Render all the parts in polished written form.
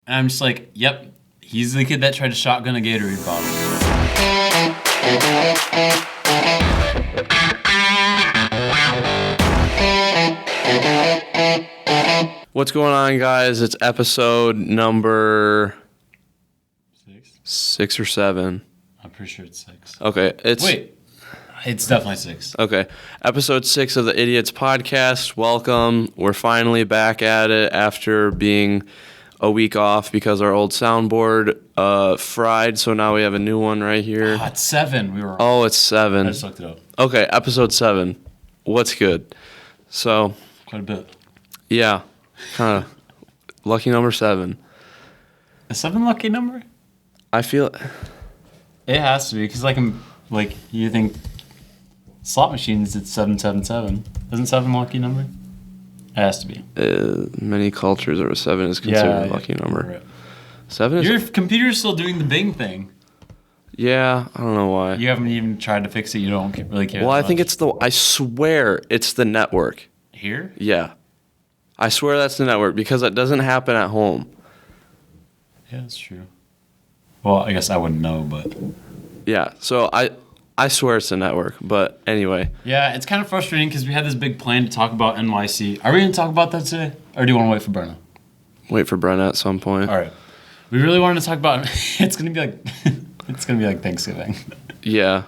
And I'm just like, yep, he's the kid that tried to shotgun a Gatorade bottle. What's going on, guys? It's episode number... 6 or 7. I'm pretty sure it's 6. Okay, it's definitely 6. Okay, episode 6 of the Idiots Podcast. Welcome. We're finally back at it after being a week off because our old soundboard fried, so now we have a new one right here. It's 7. We were. Oh, it's 7. I just looked it up. Okay, episode 7. What's good? So, Quite a bit. yeah, kind of lucky number 7. A 7 lucky number? I feel it has to be because you think slot machines it's 777. Isn't 7 a lucky number? It has to be. Many cultures are 7 is considered a lucky number. Right. 7 is. Your computer's still doing the Bing thing. Yeah, I don't know why. You haven't even tried to fix it. You don't really care. Well, I think I swear it's the network. Here? Yeah. I swear that's the network because it doesn't happen at home. Yeah, that's true. Well, I guess I wouldn't know, but... Yeah, so I swear it's the network, but anyway. Yeah, it's kind of frustrating because we had this big plan to talk about NYC. Are we going to talk about that today? Or do you want to wait for Brenna? Wait for Brenna at some point. All right. We really wanted to talk about... it's going to be like... it's going to be like Thanksgiving. Yeah.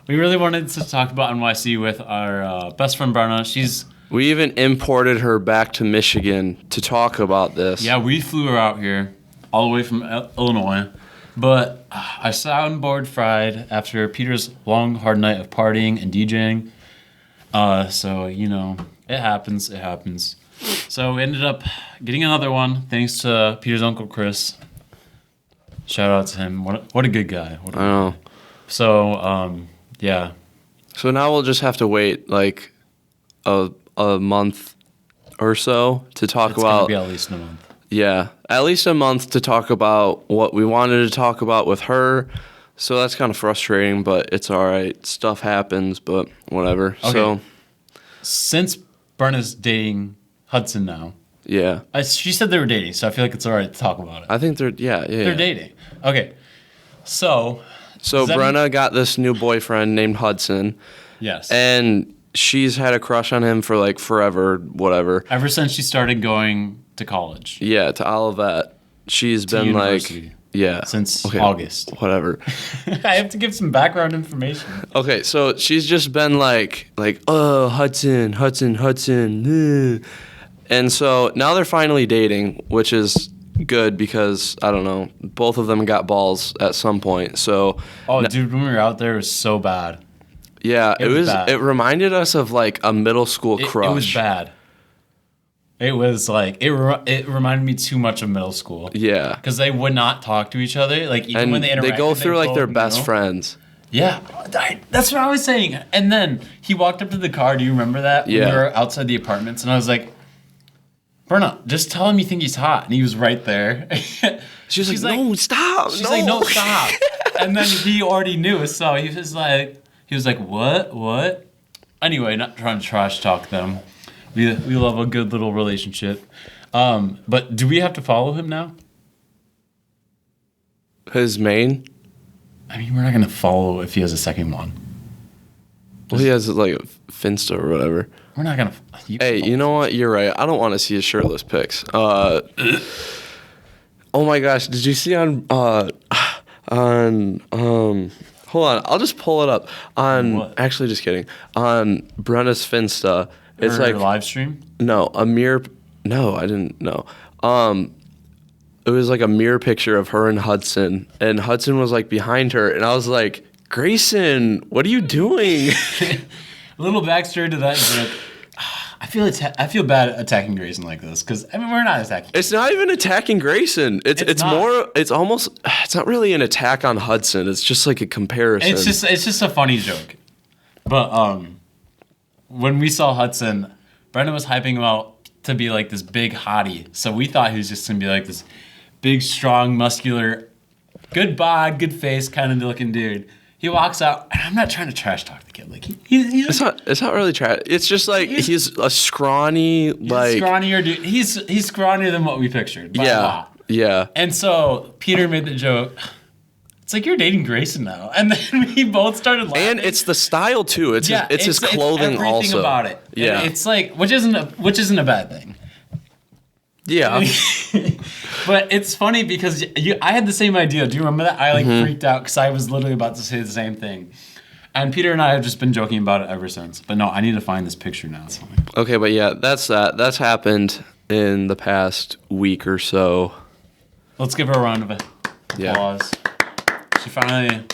We really wanted to talk about NYC with our best friend Brenna. We even imported her back to Michigan to talk about this. Yeah, we flew her out here all the way from Illinois. But our soundboard fried after Peter's long, hard night of partying and DJing. So, it happens. It happens. So we ended up getting another one thanks to Peter's Uncle Chris. Shout out to him. What a good guy. I know. So, yeah. So now we'll just have to wait like a month or so to talk about... It's going to be at least a month. Yeah, at least a month to talk about what we wanted to talk about with her. So that's kind of frustrating, but it's all right. Stuff happens, but whatever. Okay. So since Brenna's dating Hudson now. Yeah. She said they were dating, so I feel like it's all right to talk about it. I think they're dating. Okay. So Brenna got this new boyfriend named Hudson. Yes. And she's had a crush on him for like forever, whatever. Ever since she started going to college. Yeah, to Olivet. She's been university. Since August. Whatever. I have to give some background information. Okay, so she's just been like, oh, Hudson. And so now they're finally dating, which is good because, I don't know, both of them got balls at some point. So. Oh, dude, when we were out there, it was so bad. Yeah, it was bad. It reminded us of like a middle school crush. It was bad. It was like it reminded me too much of middle school. Yeah, because they would not talk to each other. Like even when they interacted, they go through like their best friends. Yeah, that's what I was saying. And then he walked up to the car. Do you remember that? Yeah. We were outside the apartments, and I was like, "Brenna, just tell him you think he's hot." And he was right there. She's like, "No, stop!" She's like, "No, stop!" And then he already knew, so he was like, "What?" Anyway, not trying to trash talk them. We love a good little relationship. But do we have to follow him now? His main? I mean, we're not going to follow if he has a second one. Well, he has like a Finsta or whatever. We're not going to... Hey, you know what? You're right. I don't want to see his shirtless pics. Oh my gosh. Did you see on hold on. I'll just pull it up. Actually, just kidding. On Brenna's Finsta... It's like live stream? No, No, I didn't know. It was like a mirror picture of her and Hudson was like behind her, and I was like, Grayson, what are you doing? A little backstory to that joke. I feel bad attacking Grayson like this because I mean we're not attacking. It's not even attacking Grayson. It's more. It's almost. It's not really an attack on Hudson. It's just like a comparison. It's just a funny joke. But when we saw Hudson, Brendan was hyping him out to be like this big hottie. So we thought he was just gonna be like this big, strong, muscular, good bod, good face kind of looking dude. He walks out, and I'm not trying to trash talk the kid. Like he's it's not really trash. It's just like he's a scrawny, like scrawnier dude. He's scrawnier than what we pictured. By a lot. Yeah. And so Peter made the joke, it's like you're dating Grayson now. And then we both started laughing. And it's the style too. It's his clothing it's everything also. about it. Yeah. And it's like, which isn't a bad thing. Yeah. But it's funny because I had the same idea. Do you remember that? I freaked out because I was literally about to say the same thing. And Peter and I have just been joking about it ever since. But no, I need to find this picture now. Okay, but yeah, that's that. That's happened in the past week or so. Let's give her a round of applause. She finally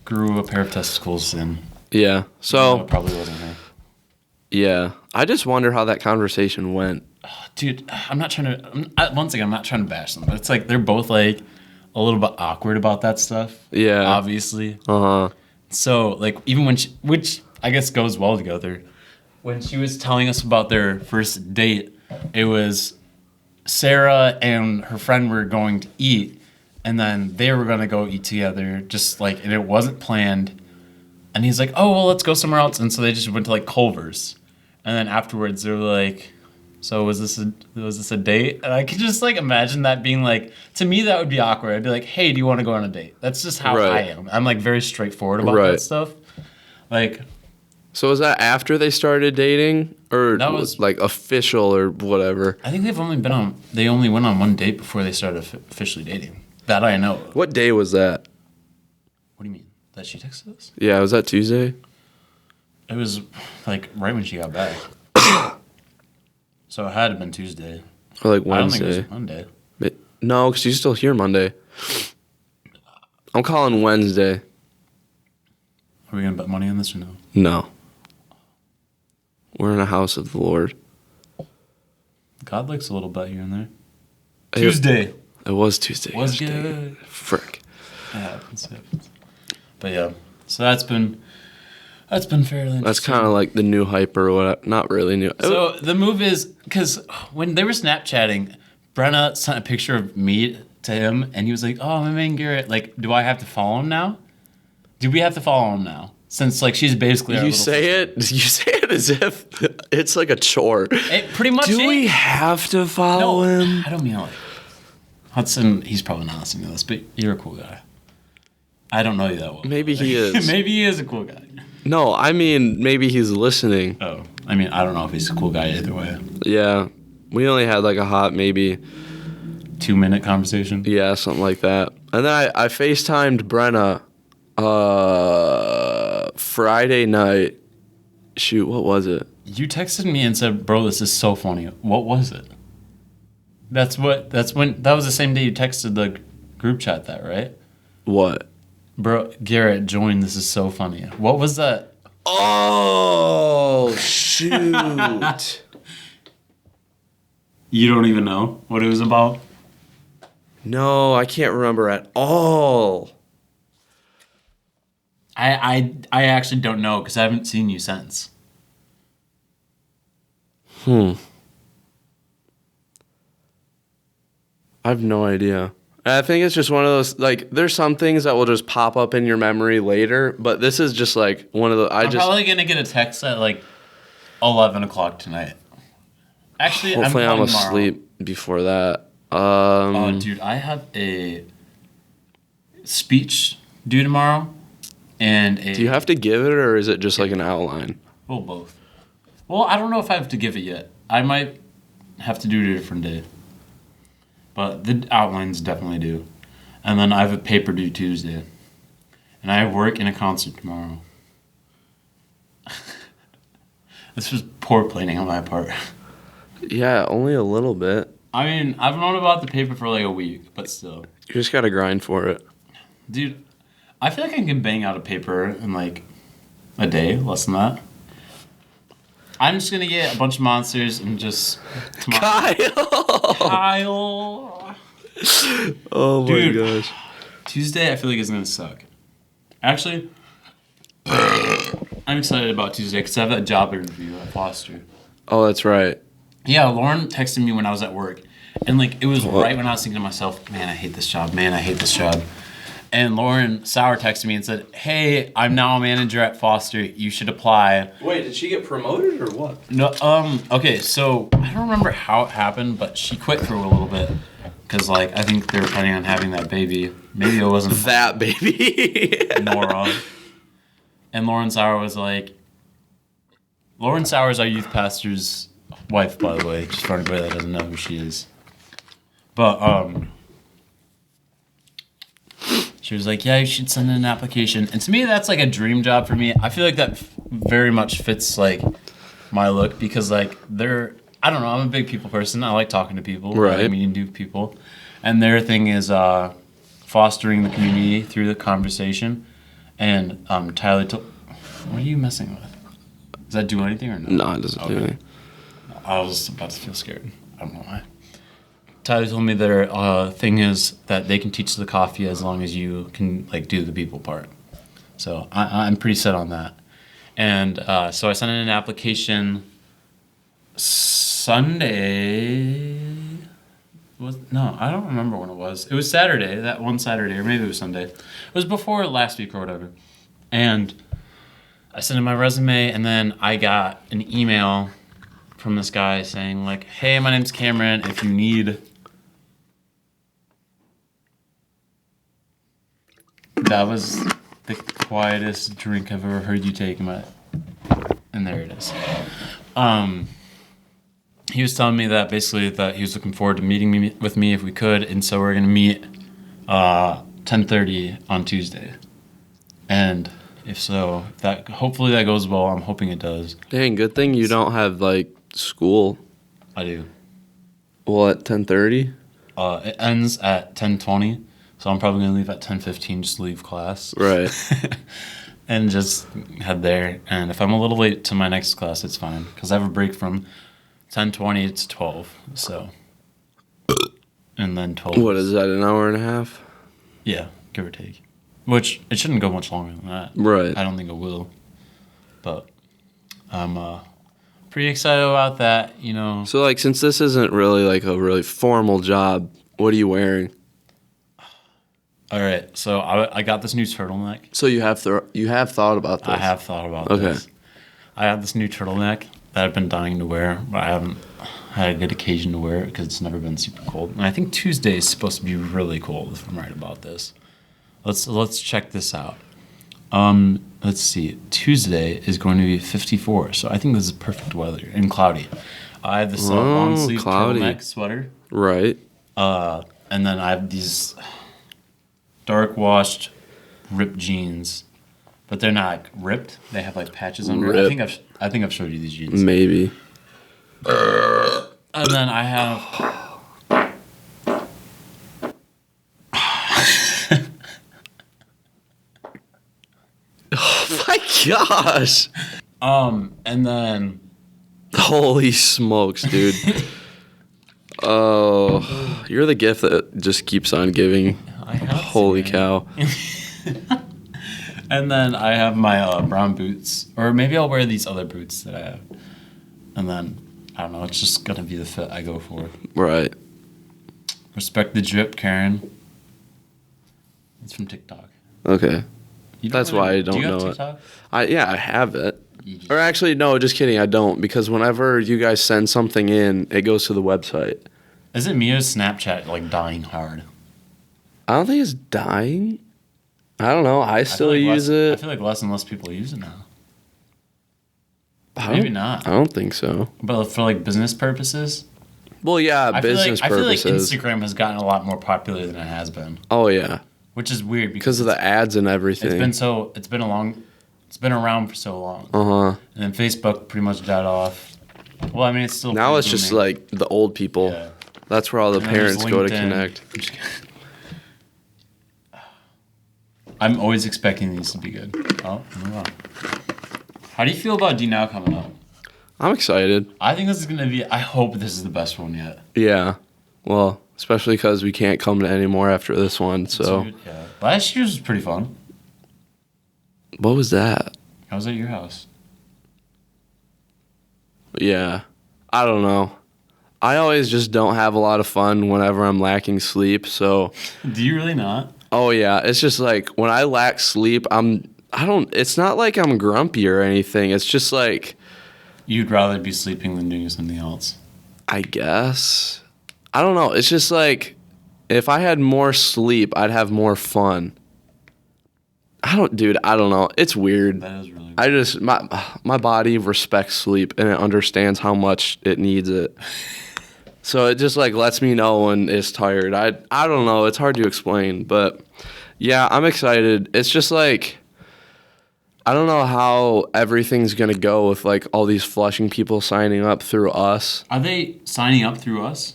grew a pair of testicles and yeah. So it probably wasn't her. Yeah. I just wonder how that conversation went. Dude, I'm not trying to once again, I'm not trying to bash them, but it's like they're both like a little bit awkward about that stuff. Yeah. Obviously. Uh-huh. So like even when which I guess goes well together, when she was telling us about their first date, it was Sarah and her friend were going to eat, and then they were gonna go eat together, just like, and it wasn't planned. And he's like, "Oh well, let's go somewhere else." And so they just went to like Culver's, and then afterwards they were like, "So was this a date?" And I could just like imagine that being like, to me that would be awkward. I'd be like, "Hey, do you want to go on a date?" That's just how I am. I'm like very straightforward about that stuff. Like. So was that after they started dating, or that was like official or whatever? I think they only went on one date before they started officially dating. That I know. What day was that? What do you mean? That she texted us? Yeah, was that Tuesday? It was like right when she got back. So it had to have been Tuesday. Or like Wednesday. I don't think it was Monday. No, because she's still here Monday. I'm calling Wednesday. Are we gonna bet money on this or no? No. We're in a house of the Lord. God likes a little bet here and there. Tuesday. It was Tuesday. Was good. Frick. It happens. But yeah, so that's been fairly interesting. That's kind of like the new hype or what? Not really new. So the move is, because when they were Snapchatting, Brenna sent a picture of me to him, and he was like, "Oh, my man Garrett, like, do I have to follow him now? Do we have to follow him now? Since like she's basically our you say it as if it's like a chore. It pretty much. Do we have to follow him? I don't mean like Hudson. He's probably not listening to this, but you're a cool guy. I don't know you that well. Maybe he is. Maybe he is a cool guy. No, I mean maybe he's listening. Oh, I mean I don't know if he's a cool guy either way. Yeah, we only had like a hot maybe 2-minute conversation. Yeah, something like that. And then I FaceTimed Brenna. Friday night. Shoot, what was it? You texted me and said, "Bro, this is so funny." What was it? That was the same day you texted the group chat that, right? What? Bro, Garrett joined. This is so funny. What was that? Oh, shoot. You don't even know what it was about? No, I can't remember at all. I actually don't know because I haven't seen you since. I have no idea. I think it's just one of those, like, there's some things that will just pop up in your memory later, but this is just like one of the. I'm probably gonna get a text at like 11 o'clock tonight. Actually, hopefully I'm tomorrow. asleep before that. Oh, dude, I have a speech due tomorrow. Do you have to give it, or is it just like an outline? Well, both. Well, I don't know if I have to give it yet. I might have to do it a different day. But the outlines definitely do. And then I have a paper due Tuesday. And I have work and a concert tomorrow. This was poor planning on my part. Yeah, only a little bit. I mean, I've known about the paper for like a week, but still. You just gotta grind for it. Dude, I feel like I can bang out a paper in like a day, less than that. I'm just gonna get a bunch of monsters and just Kyle. Oh my gosh. Tuesday I feel like is gonna suck. Actually, I'm excited about Tuesday because I have that job interview at Foster. Oh, that's right. Yeah, Lauren texted me when I was at work, and like it was right when I was thinking to myself, "Man, I hate this job. Man, I hate this job." And Lauren Sauer texted me and said, "Hey, I'm now a manager at Foster. You should apply." Wait, did she get promoted or what? No. Okay, so I don't remember how it happened, but she quit for a little bit because like I think they were planning on having that baby. Maybe it wasn't That baby. Nora. And Lauren Sauer was like, Lauren Sauer is our youth pastor's wife, by the way, just for anybody that doesn't know who she is. But she was like, yeah, you should send in an application. And to me, that's like a dream job for me. I feel like that very much fits like my look because like I don't know, I'm a big people person. I like talking to people. Right. I like meeting new people. And their thing is fostering the community through the conversation. And Tyler what are you messing with? Does that do anything or no? No, it doesn't do anything. I was about to feel scared. I don't know why. Tyler told me their thing is that they can teach the coffee as long as you can like do the people part. So I'm pretty set on that. And so I sent in an application Sunday. No, I don't remember when it was. It was Saturday, that one Saturday, or maybe it was Sunday. It was before last week or whatever. And I sent in my resume, and then I got an email from this guy saying like, hey, my name's Cameron. If you need... That was the quietest drink I've ever heard you take in my... And there it is. He was telling me that basically that he was looking forward to meeting with me if we could, and so we're going to meet 10:30 on Tuesday. And if so, hopefully that goes well. I'm hoping it does. Dang, good thing you don't have like school. I do. Well, at 10:30? It ends at 10:20, so I'm probably going to leave at 10:15 just to leave class. Right. And just head there. And if I'm a little late to my next class, it's fine, because I have a break from 10:20 to 12, so. And then 12. What is that, an hour and a half? Yeah, give or take. Which, it shouldn't go much longer than that. Right. I don't think it will. But I'm pretty excited about that, you know. So, like, since this isn't really, like, a really formal job, what are you wearing? All right, so I got this new turtleneck. So you have thought about this? I have thought about this. I have this new turtleneck that I've been dying to wear, but I haven't had a good occasion to wear it because it's never been super cold. And I think Tuesday is supposed to be really cold, if I'm right about this. Let's check this out. Let's see. Tuesday is going to be 54, so I think this is perfect weather and cloudy. I have this long sleeve turtleneck sweater. Right. And then I have these dark washed ripped jeans, but they're not like ripped. They have like patches under. I think I've showed you these jeans. Maybe. And then I have. Oh my gosh. And then. Holy smokes, dude. Oh, you're the gift that just keeps on giving. Holy cow. And then I have my brown boots. Or maybe I'll wear these other boots that I have. And then, I don't know, it's just going to be the fit I go for. Right. Respect the drip, Karen. It's from TikTok. Okay. That's why I don't know it. Yeah, I have it. Or actually, no, just kidding, I don't. Because whenever you guys send something in, it goes to the website. Is it me or Snapchat like dying hard? I don't think it's dying. I don't know. I still use it. I feel like less and less people use it now. Maybe not. I don't think so. But for like business purposes? Well, yeah, business purposes. I feel like Instagram has gotten a lot more popular than it has been. Oh, yeah. Which is weird because of the ads and everything. It's been around for so long. Uh-huh. And then Facebook pretty much died off. Well, I mean, it's still now it's booming. Just like the old people. Yeah. That's where all the parents go to connect. I'm always expecting these to be good. Oh, move on. How do you feel about D Now coming up? I'm excited. I think this is going to be... I hope this is the best one yet. Yeah. Well, especially because we can't come to any more after this one, so... Dude, yeah. Last year's was pretty fun. What was that? I was at your house. Yeah. I don't know. I always just don't have a lot of fun whenever I'm lacking sleep, so... Do you really not? Oh, yeah. It's just like, when I lack sleep, it's not like I'm grumpy or anything. It's just like... You'd rather be sleeping than doing something else. I guess. I don't know. It's just like, If I had more sleep, I'd have more fun. I don't know. It's weird. That is really weird. I just my body respects sleep and it understands how much it needs it. So it just like lets me know when it's tired. I don't know. It's hard to explain, but yeah, I'm excited. It's just like I don't know how everything's gonna go with like all these Flushing people signing up through us. Are they signing up through us?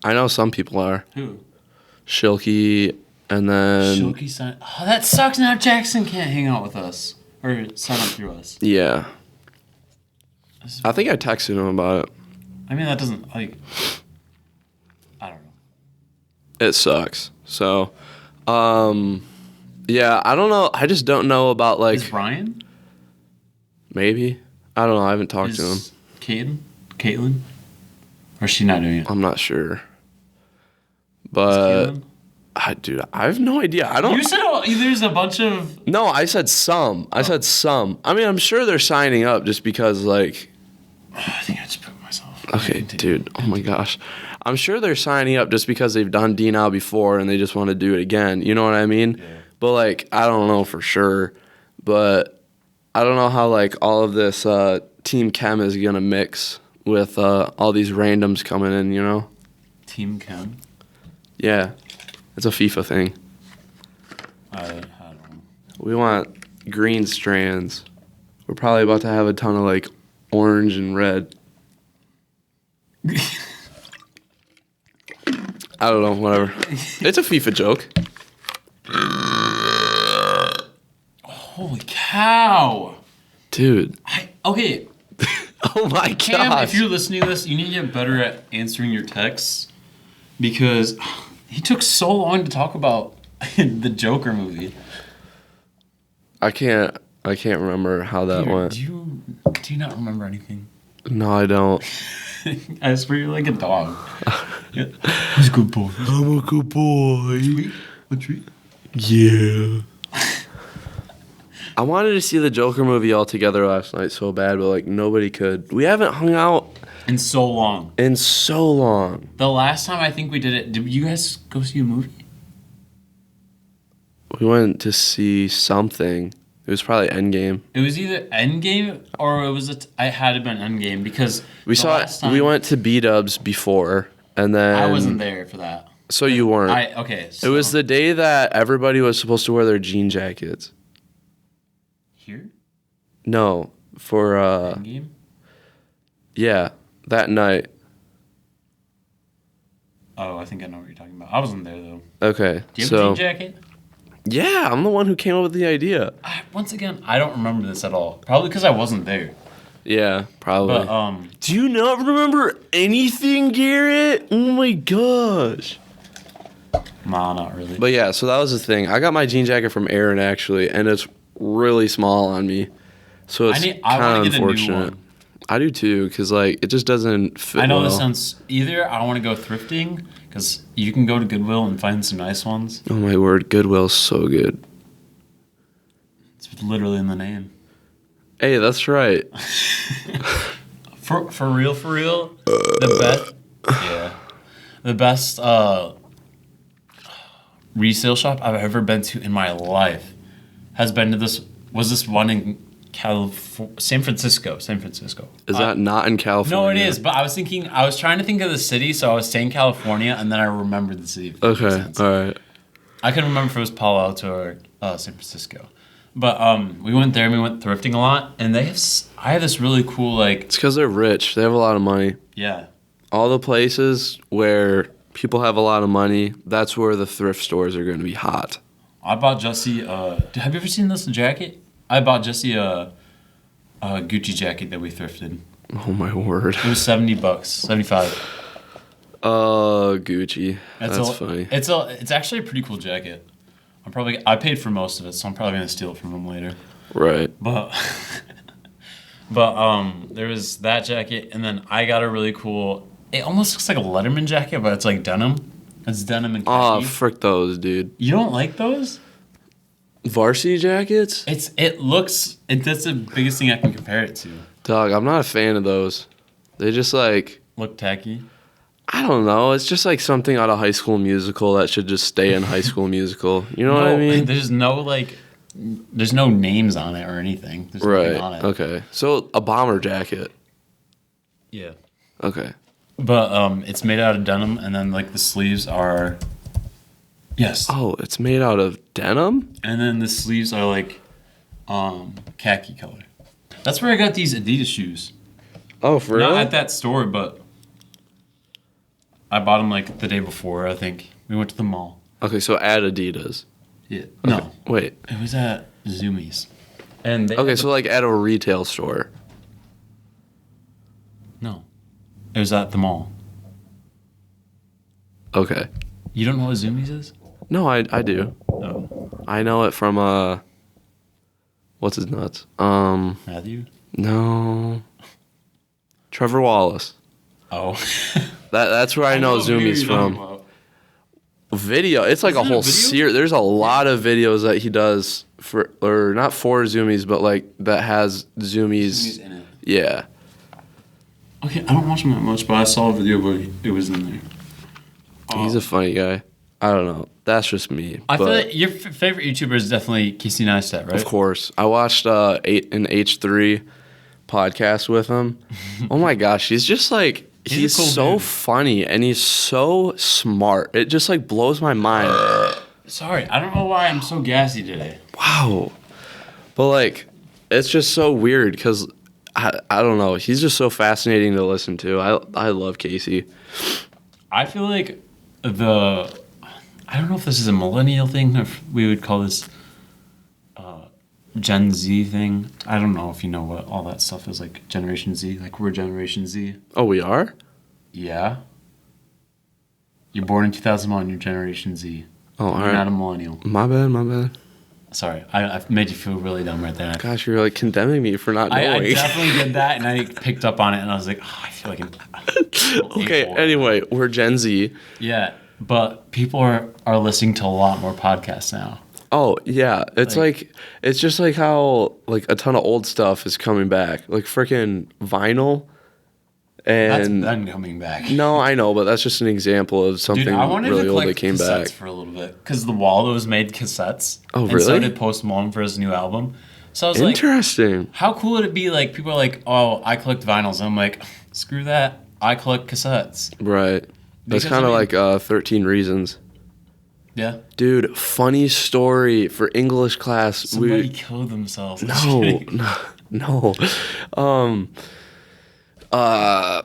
I know some people are. Who? Shilky, and then Shilky sign. Oh, that sucks. Now Jackson can't hang out with us or sign up through us. yeah. I think I texted him about it. I mean, that doesn't like. I don't know. It sucks. So, yeah, I don't know. I just don't know about like Is Ryan? maybe. I don't know. I haven't talked to him. Is Caitlin? Or is she not doing it? I'm not sure. Is But Caitlin? I have no idea. I don't. You said there's a bunch of. No, I said some. I said some. I mean, I'm sure they're signing up just because like. I think I just put myself. Okay, dude. Oh my gosh. I'm sure they're signing up just because they've done D-Now before and they just want to do it again. You know what I mean? Yeah. But like, I don't know for sure. But I don't know how like all of this Team Chem is gonna mix with all these randoms coming in. You know? Team Chem. Yeah, it's a FIFA thing. I don't know. We want green strands. We're probably about to have a ton of like orange and red. I don't know, whatever. It's a FIFA joke. Holy cow! Dude. Okay, Oh my Cam, gosh. if you're listening to this, you need to get better at answering your texts because he took so long to talk about the Joker movie. I can't remember how that Peter, went. do you not remember anything? No, I don't. I swear you're like a dog. Yeah. He's a good boy. I'm a good boy. A treat. Yeah. I wanted to see the Joker movie all together last night so bad, but like nobody could. We haven't hung out In so long. in so long. The last time I think we did it, did you guys go see a movie? We went to see something. It was probably Endgame. It was either Endgame or it had to been Endgame because We we went to B-Dubs before, and then I wasn't there for that. So you weren't. So It was the day that everybody was supposed to wear their jean jackets. here No, for Endgame. yeah, that night. Oh, I think I know what you're talking about. I wasn't there though. Okay, Do you have so a jean jacket? yeah, I'm the one who came up with the idea. Once again, I don't remember this at all. Probably because I wasn't there. Yeah, probably. But Do you not remember anything, Garrett? Oh my gosh. nah, not really. But yeah, so that was the thing. I got my jean jacket from Aaron actually, and it's really small on me, so it's I kind wanna of get a new unfortunate. one. I do too, cause like it just doesn't fit. I know well. this sounds either I want to go thrifting because you can go to Goodwill and find some nice ones. Oh my word, Goodwill's so good. It's literally in the name. Hey, that's right. For real, the best. Yeah, the best resale shop I've ever been to in my life has been to this one in San Francisco. Is that not in California? No, it is. But I was trying to think of the city, so I was saying California, and then I remembered the city. Okay, all right. I couldn't remember if it was Palo Alto or San Francisco. But we went there and we went thrifting a lot, and I have this really cool It's because they're rich. They have a lot of money. yeah. All the places where people have a lot of money, that's where the thrift stores are going to be hot. I bought Jesse. Have you ever seen this jacket? I bought Jesse a Gucci jacket that we thrifted. Oh my word. It was $70, $75. Gucci. That's funny. It's actually a pretty cool jacket. I paid for most of it, so I'm probably gonna steal it from him later. Right. But there was that jacket, and then I got a really cool. It almost looks like a Letterman jacket, but it's like denim. It's denim and Oh, khaki. frick those, dude. You don't like those? Varsity jackets? That's the biggest thing I can compare it to. Dog, I'm not a fan of those. They just like, Look tacky. I don't know. It's just like something out of High School Musical that should just stay in High School Musical. You know what I mean? There's no names on it or anything. There's nothing on it. Okay. So a bomber jacket. Yeah. Okay. But it's made out of denim, and then like the sleeves are. Yes. Oh, it's made out of denim? And then the sleeves are like khaki color. That's where I got these Adidas shoes. Oh, for real? Not at that store, but I bought them like the day before, I think. We went to the mall. Okay, so at Adidas. Yeah. Okay. No. Wait. It was at Zoomies. And Okay, so like at a retail store. No. It was at the mall. Okay. You don't know what Zoomies is? No, I do. No. I know it from what's his nuts? Matthew? No. Trevor Wallace. Oh. That's where I know who you're Zoomies talking from. about. Video. It's like Isn't a it whole a video? series. There's a lot of videos that he does or not for Zoomies, but like that has Zoomies. Zoomies in it. Yeah. Okay, I don't watch him that much, but I saw a video where it was in there. He's a funny guy. I don't know. That's just me. I feel but like your favorite YouTuber is definitely Casey Neistat, right? of course. I watched an H3 podcast with him. Oh my gosh, he's just like he's a cool so dude. funny and he's so smart. It just like blows my mind. Sorry, I don't know why I'm so gassy today. Wow. But like it's just so weird cuz I don't know. He's just so fascinating to listen to. I love Casey. I feel like I don't know if this is a millennial thing or if we would call this Gen Z thing. I don't know if you know what all that stuff is, like Generation Z. Like we're Generation Z. Oh, we are? Yeah. You're born in 2001. You're Generation Z. Oh, all You're right. not a millennial. My bad. Sorry, I've made you feel really dumb right there. Gosh, you're like condemning me for not knowing. I definitely did that, and I picked up on it, and I was like, oh, I feel like Okay, anyway, we're Gen Z. Yeah, but people are listening to a lot more podcasts now. Oh, yeah. It's like it's just like how like a ton of old stuff is coming back. Like freaking vinyl. That's And been coming back. no, I know, but that's just an example of something Dude, I wanted really to old collect that came cassettes back. for a little bit because the Wallows made cassettes. Oh, And so really? did Post Malone for his new album. So I was like, Interesting. how cool would it be? Like people are like, oh, I collect vinyls. And I'm like, screw that. I collect cassettes. Right. That's Because, kind of I mean- like 13 Reasons. Yeah. Dude, funny story for English class. Somebody killed themselves. No.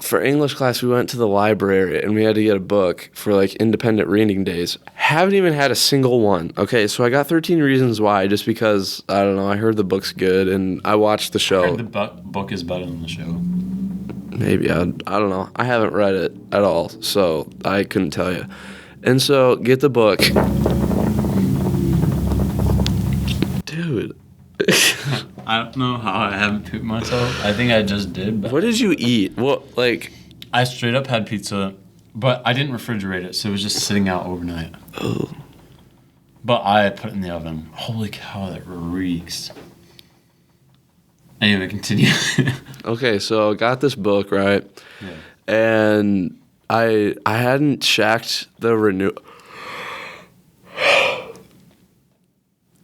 For English class, we went to the library and we had to get a book for like independent reading days. Haven't even had a single one. Okay, so I got 13 Reasons Why just because, I don't know, I heard the book's good and I watched the show. The book is better than the show. Maybe, I don't know. I haven't read it at all, so I couldn't tell you. And so, get the book. Dude. I don't know how I haven't pooped myself. I think I just did. But What did you eat? What, like... I straight up had pizza, but I didn't refrigerate it, so it was just sitting out overnight. Oh. But I put it in the oven. Holy cow, that reeks. Anyway, continue. Okay, so I got this book, right? Yeah. And I hadn't checked the renew.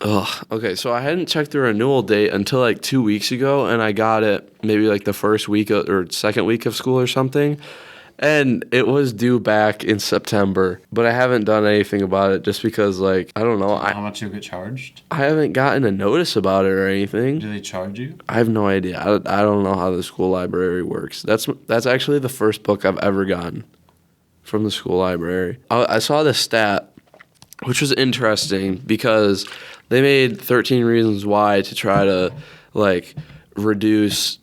Ugh. Okay, so I hadn't checked the renewal date until like 2 weeks ago, and I got it maybe like the first week or second week of school or something, and it was due back in September. But I haven't done anything about it just because, like, I don't know. How much you get charged? I haven't gotten a notice about it or anything. Do they charge you? I have no idea. I don't know how the school library works. That's actually the first book I've ever gotten from the school library. I saw this stat, which was interesting because they made 13 Reasons Why to try to like reduce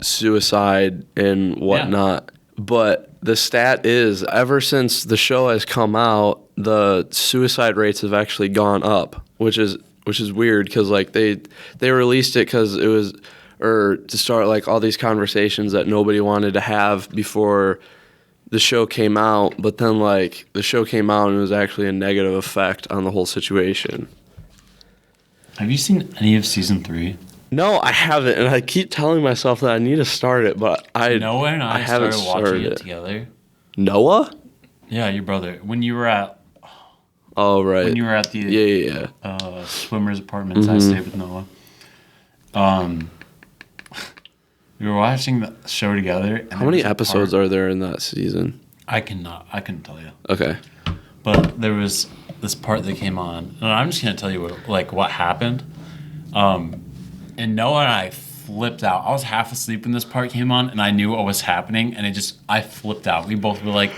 suicide and whatnot. But the stat is ever since the show has come out, the suicide rates have actually gone up, which is weird because like they released it because it was or to start like all these conversations that nobody wanted to have before the show came out, but then like the show came out and it was actually a negative effect on the whole situation. Have you seen any of season 3? No, I haven't, and I keep telling myself that I need to start it, but Noah and I haven't started watching started it together. Noah? Yeah, your brother. When you were at Oh, right. when you were at the swimmers apartments, I stayed with Noah. We were watching the show together. And How many episodes are there in that season? I couldn't tell you. Okay. But there was this part that came on, and I'm just gonna tell you what happened. And Noah and I flipped out. I was half asleep when this part came on, and I knew what was happening, and I flipped out. We both were like,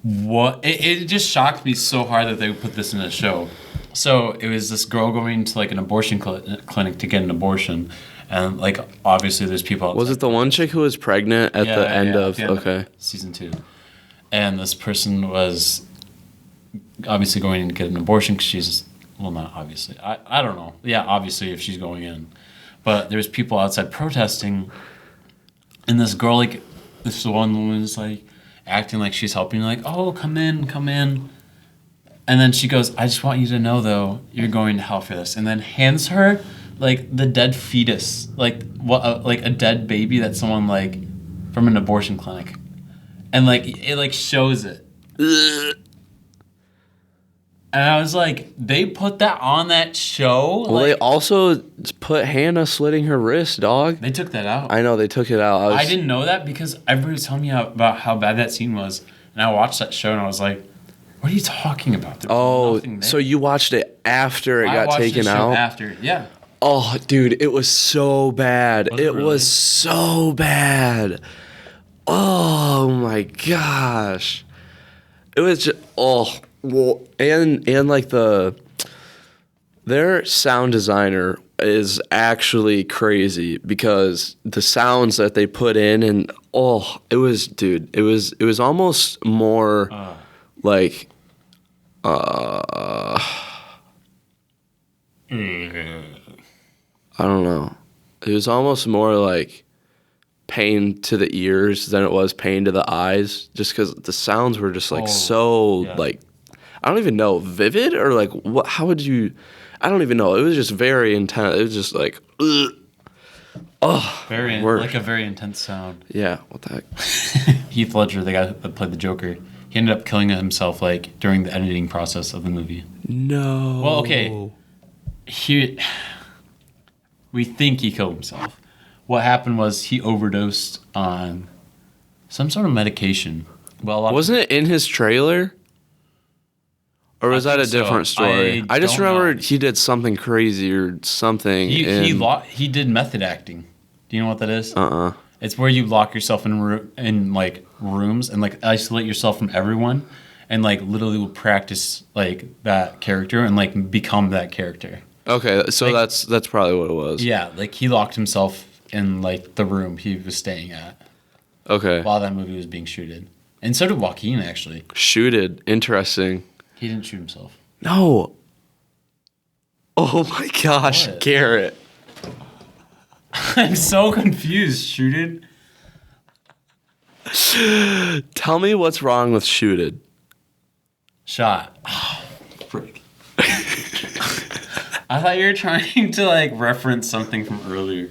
"What?" It just shocked me so hard that they would put this in a show. So it was this girl going to like an abortion clinic to get an abortion, and like obviously there's people outside. Was it the one chick who was pregnant at the end of season 2? And this person was obviously going to get an abortion because she's, well, not obviously. I don't know. Yeah, obviously if she's going in. But there's people outside protesting, and this girl, like, this one woman is like acting like she's helping, like, oh, come in. And then she goes, I just want you to know, though, you're going to hell for this. And then hands her, like, the dead fetus, like a dead baby that someone, like, from an abortion clinic. And, like, it, like, shows it. And I was like, they put that on that show? Well, they also put Hannah slitting her wrist, dog. They took that out. I know, they took it out. I didn't know that because everybody was telling me about how bad that scene was. And I watched that show and I was like, what are you talking about? So you watched it after it got taken out? After, yeah. Oh, dude, it was so bad. Was it really? Was so bad. Oh my gosh. It was just and like their sound designer is actually crazy because the sounds that they put in and it was almost more like I don't know. It was almost more like pain to the ears than it was pain to the eyes, just because the sounds were just like like, I don't even know, vivid or like what? How would you? I don't even know. It was just very intense. It was just like, like a very intense sound. Yeah, what the heck? Heath Ledger, the guy that played the Joker, he ended up killing himself like during the editing process of the movie. No. Well, okay. We think he killed himself. What happened was he overdosed on some sort of medication. Well, wasn't it in his trailer? Or was that a different story? I just remember he did something crazy or something. He did method acting. Do you know what that is? It's where you lock yourself in like rooms and like isolate yourself from everyone, and like literally will practice like that character and like become that character. Okay, so like, that's probably what it was. Yeah, like he locked himself in like the room he was staying at. Okay. While that movie was being shooted, and so did Joaquin actually. Shooted, interesting. He didn't shoot himself. No. Oh my gosh, what? Garrett. I'm so confused. Shooted? Tell me what's wrong with shooted. Shot. Oh, frick. I thought you were trying to like reference something from earlier.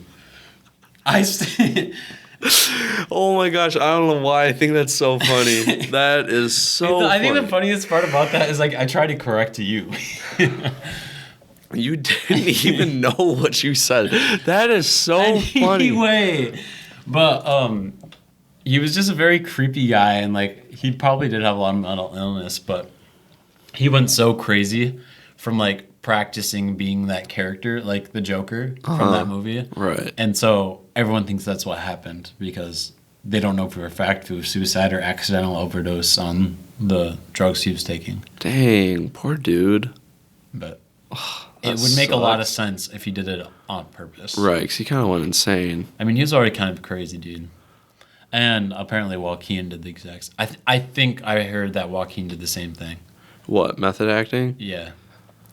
Oh my gosh, I don't know why I think that's so funny. That is so funny. I think the funniest part about that is like I tried to correct you. You didn't even know what you said. That is so funny. Anyway, but he was just a very creepy guy, and like he probably did have a lot of mental illness, but he went so crazy from like practicing being that character, like the Joker from that movie. Right. And so everyone thinks that's what happened because they don't know for a fact if it was suicide or accidental overdose on the drugs he was taking. Dang, poor dude. But it would make a lot of sense if he did it on purpose. Right, because he kind of went insane. I mean, he was already kind of a crazy dude. And apparently Joaquin did the exact I think I heard that Joaquin did the same thing. What, method acting? Yeah.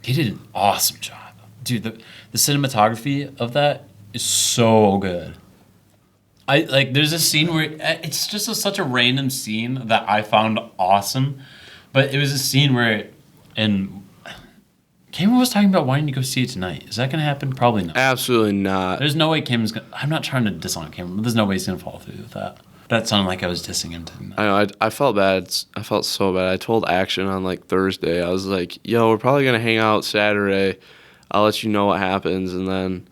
He did an awesome job. Dude, the cinematography of that is so good. There's a scene where it's just such a random scene that I found awesome. But it was a scene where, and Cameron was talking about wanting to go see it tonight. Is that going to happen? Probably not. Absolutely not. There's no way Cameron's going to, I'm not trying to diss on Cameron, but there's no way he's going to follow through with that. That sounded like I was dissing him. Didn't I? I know. I felt bad. I felt so bad. I told Action on like Thursday. I was like, "Yo, we're probably gonna hang out Saturday. I'll let you know what happens." And then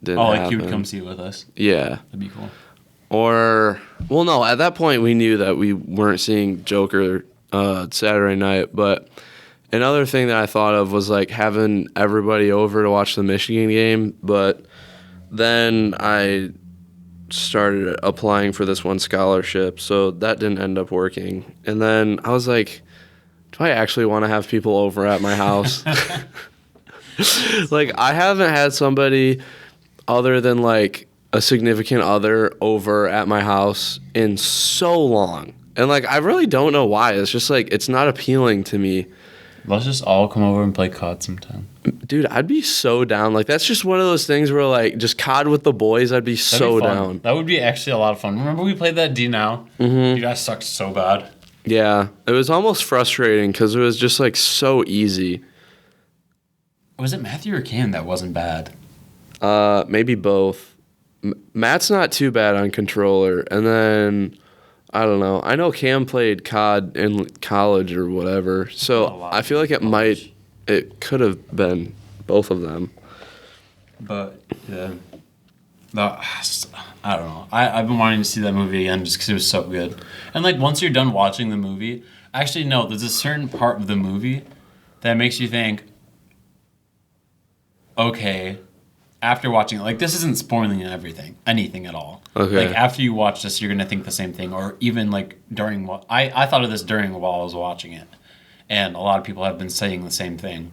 didn't happen. Like he would come see it with us. Yeah. That'd be cool. Or well, no. At that point, we knew that we weren't seeing Joker Saturday night. But another thing that I thought of was like having everybody over to watch the Michigan game. But then I started applying for this one scholarship, so that didn't end up working. And then I was like, do I actually want to have people over at my house? Like, I haven't had somebody other than like a significant other over at my house in so long. And like, I really don't know why. It's just like, it's not appealing to me. Let's just all come over and play COD sometime. Dude, I'd be so down. Like, that's just one of those things where, like, just COD with the boys, I'd be so down. That would be actually a lot of fun. Remember we played that D Now? Mm-hmm. You guys sucked so bad. Yeah, it was almost frustrating because it was just, like, so easy. Was it Matthew or Cam that wasn't bad? Maybe both. Matt's not too bad on controller. And then, I don't know. I know Cam played COD in college or whatever. So I feel like it could have been both of them. But, yeah. I don't know. I've been wanting to see that movie again just because it was so good. And, like, once you're done watching the movie, actually, no, there's a certain part of the movie that makes you think, okay, after watching it, like, this isn't spoiling anything at all. Okay. Like, after you watch this, you're going to think the same thing. Or even, like, I thought of this during while I was watching it. And a lot of people have been saying the same thing.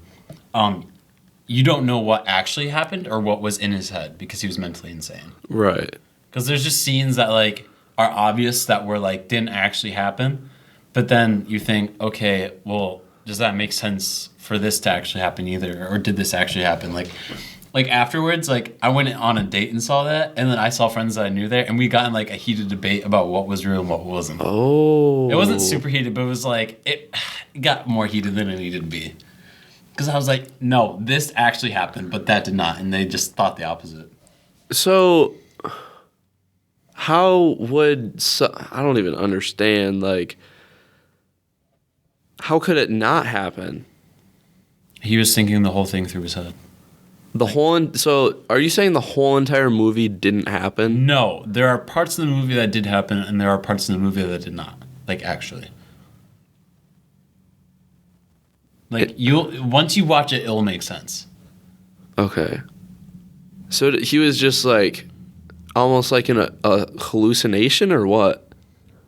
You don't know what actually happened or what was in his head because he was mentally insane. Right. Because there's just scenes that, like, are obvious that were, like, didn't actually happen. But then you think, okay, well, does that make sense for this to actually happen either? Or did this actually happen? Like afterwards, like, I went on a date and saw that, and then I saw friends that I knew there, and we got in, like, a heated debate about what was real and what wasn't. Oh. It wasn't super heated, but it was, like, it got more heated than it needed to be. Because I was like, no, this actually happened, but that did not, and they just thought the opposite. So, how would... I don't even understand, like... How could it not happen? He was thinking the whole thing through his head. So, are you saying the whole entire movie didn't happen? No, there are parts of the movie that did happen, and there are parts of the movie that did not. Like, actually. Like, once you watch it, it'll make sense. Okay. So he was just like, almost like in a hallucination or what?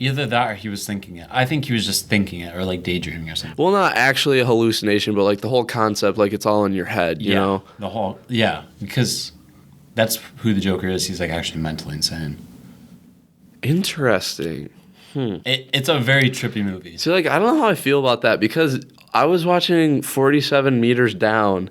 Either that or he was thinking it. I think he was just thinking it or, like, daydreaming or something. Well, not actually a hallucination, but like the whole concept, like it's all in your head, you know? Because that's who the Joker is. He's, like, actually mentally insane. Interesting. It's a very trippy movie. So, like, I don't know how I feel about that because I was watching 47 Meters Down,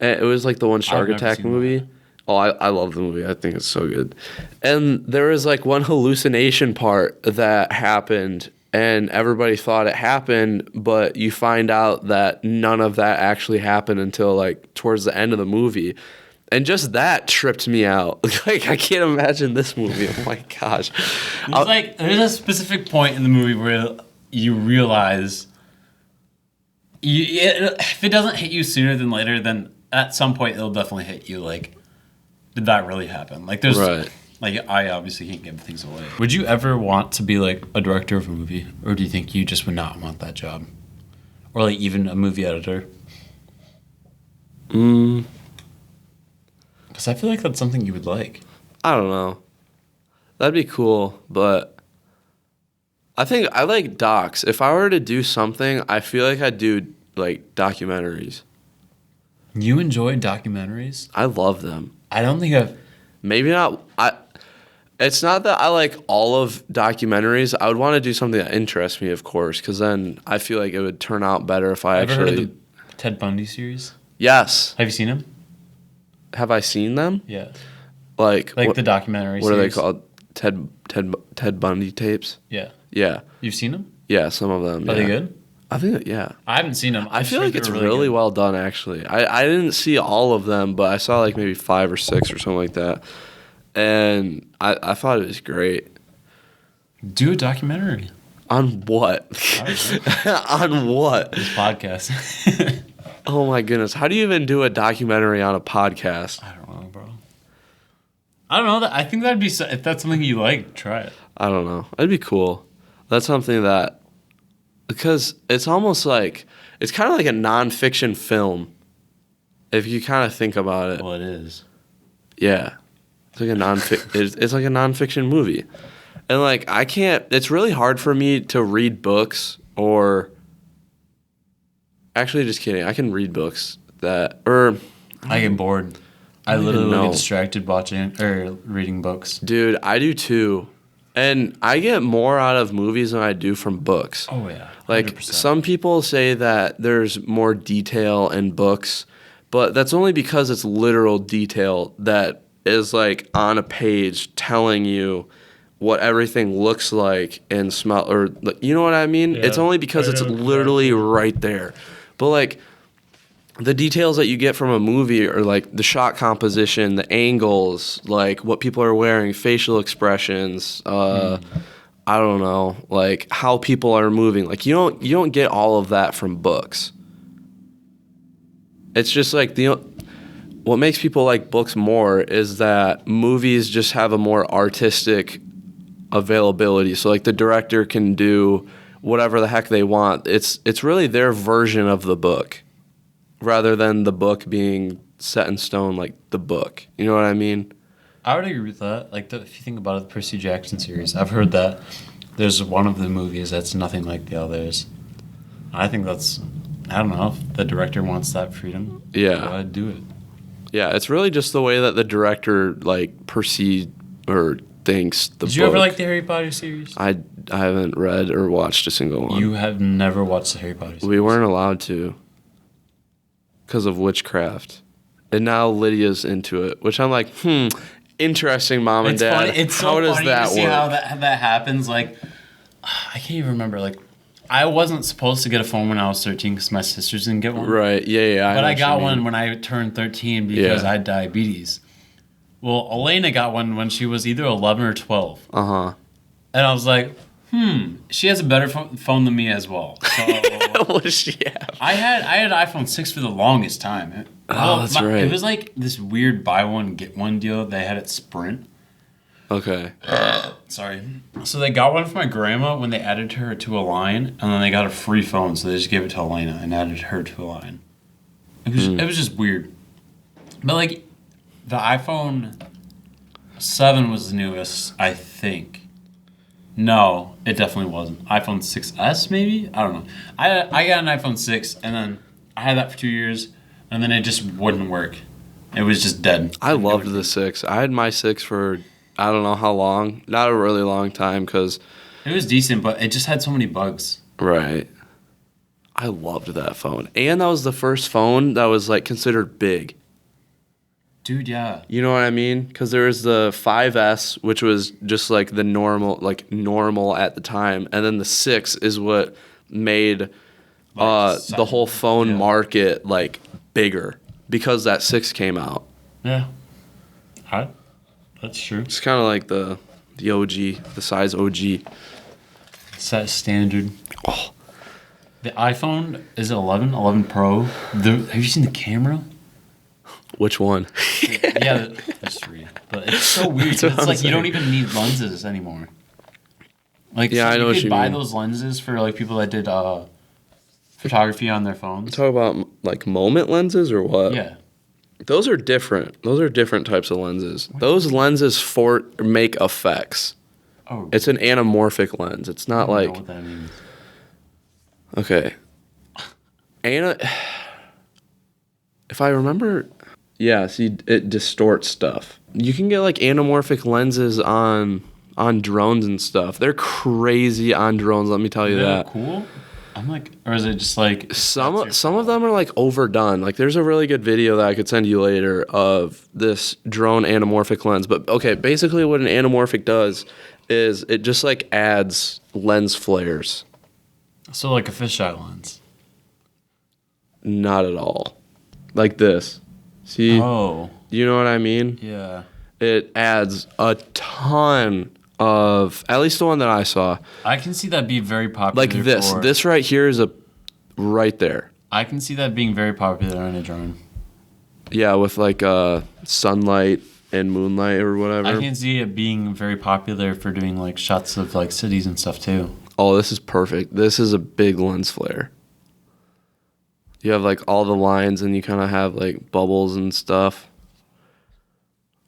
and it was like the one Shark Attack movie. That. Oh, I love the movie. I think it's so good. And there was like one hallucination part that happened, and everybody thought it happened, but you find out that none of that actually happened until like towards the end of the movie. And just that tripped me out. Like, I can't imagine this movie. Oh my gosh. There's a specific point in the movie where you realize if it doesn't hit you sooner than later, then at some point it'll definitely hit you. Like, did that really happen? Like, there's right. Like, I obviously can't give things away. Would you ever want to be, like, a director of a movie? Or do you think you just would not want that job? Or, like, even a movie editor? Because I feel like that's something you would like. I don't know. That'd be cool, but I think I like docs. If I were to do something, I feel like I'd do, like, documentaries. You enjoy documentaries? I love them. I don't think I've... Maybe not... It's not that I like all of documentaries. I would want to do something that interests me, of course, because then I feel like it would turn out better if I Ever actually... heard of the Ted Bundy series? Yes. Have you seen him? Have I seen them? Yeah. Like the documentary what series? Are they called? Ted Bundy tapes? Yeah. Yeah. You've seen them? Yeah, some of them. Are they good? I think, yeah. I haven't seen them. I feel like it's really well done, actually. I didn't see all of them, but I saw like maybe 5 or 6 or something like that. And I thought it was great. Do a documentary. On what? On what? This podcast. Oh my goodness. How do you even do a documentary on a podcast? I don't know, bro. I don't know. I think that'd be, if that's something you like, try it. I don't know. It'd be cool. That's something that, because it's almost like, it's kind of like a nonfiction film. If you kind of think about it. Well, it is. Yeah. It's like it's like a nonfiction movie. And like it's really hard for me to read books or actually just kidding. I can read books I get bored. I literally know. get distracted watching or reading books. Dude, I do too. And I get more out of movies than I do from books. Oh yeah. 100%. Like some people say that there's more detail in books, but that's only because it's literal detail that is like on a page telling you what everything looks like and smell, or you know what I mean? Yeah, it's only because it's literally right there. But like the details that you get from a movie are like the shot composition, the angles, like what people are wearing, facial expressions, I don't know, like how people are moving. Like you don't get all of that from books. It's just like what makes people like books more is that movies just have a more artistic availability. So like the director can do whatever the heck they want. It's really their version of the book rather than the book being set in stone like the book. You know what I mean? I would agree with that. Like if you think about it, the Percy Jackson series, I've heard that there's one of the movies that's nothing like the others. I think that's, I don't know, if the director wants that freedom, Yeah. go ahead, do it. Yeah, it's really just the way that the director like perceives or thinks the book. Did you ever like the Harry Potter series? I haven't read or watched a single one. You have never watched the Harry Potter series? We weren't allowed to because of witchcraft. And now Lydia's into it, which I'm like, interesting, Mom and Dad. Funny. It's so how does funny that to see work? how that happens. Like, I can't even remember. Like, I wasn't supposed to get a phone when I was 13 because my sisters didn't get one. Right, yeah. But I got one one when I turned 13 because Yeah. I had diabetes. Well, Elena got one when she was either 11 or 12. Uh-huh. And I was like, she has a better phone than me as well. So What does she have? I had iPhone 6 for the longest time. That's right. It was like this weird buy one, get one deal they had at Sprint. Okay. Sorry. So they got one for my grandma when they added her to a line, and then they got a free phone, so they just gave it to Elena and added her to a line. It was just weird. But like, the iPhone 7 was the newest, I think. No, it definitely wasn't. iPhone 6S maybe? I don't know. I got an iPhone 6, and then I had that for 2 years, and then it just wouldn't work. It was just dead. I loved the 6. I had my 6 for I don't know how long. Not a really long time because... It was decent, but it just had so many bugs. Right. I loved that phone. And that was the first phone that was like considered big. Dude, yeah. You know what I mean? Because there was the 5S, which was just like the normal at the time. And then the 6 is what made the whole phone market like bigger because that 6 came out. Yeah. That's true. It's kind of like the OG, the size OG. Set standard. Oh. The iPhone, is it 11 Pro? Have you seen the camera? Which one? Yeah, there's 3. But it's so weird. It's like you don't even need lenses anymore. Like, yeah, I know what you could buy mean. those lenses for like people that did photography on their phones. Talk about like moment lenses or what? Yeah. Those are different. Those are different types of lenses. Those lenses make effects. Oh, It's an anamorphic lens. It's not I like... don't know what that means. Okay. If I remember... Yeah, see, it distorts stuff. You can get like anamorphic lenses on drones and stuff. They're crazy on drones, let me tell you They're that. cool? I'm like, or is it just like... Some of them are like overdone. Like there's a really good video that I could send you later of this drone anamorphic lens. But okay, basically what an anamorphic does is it just like adds lens flares. So like a fisheye lens. Not at all. Like this. See? Oh. You know what I mean? Yeah. It adds a ton of at least the one that I saw. I can see that be very popular. Like this right here is right there. I can see that being very popular on a drone. Yeah, with like sunlight and moonlight or whatever. I can see it being very popular for doing like shots of like cities and stuff too. Oh, this is perfect. This is a big lens flare. You have like all the lines and you kind of have like bubbles and stuff.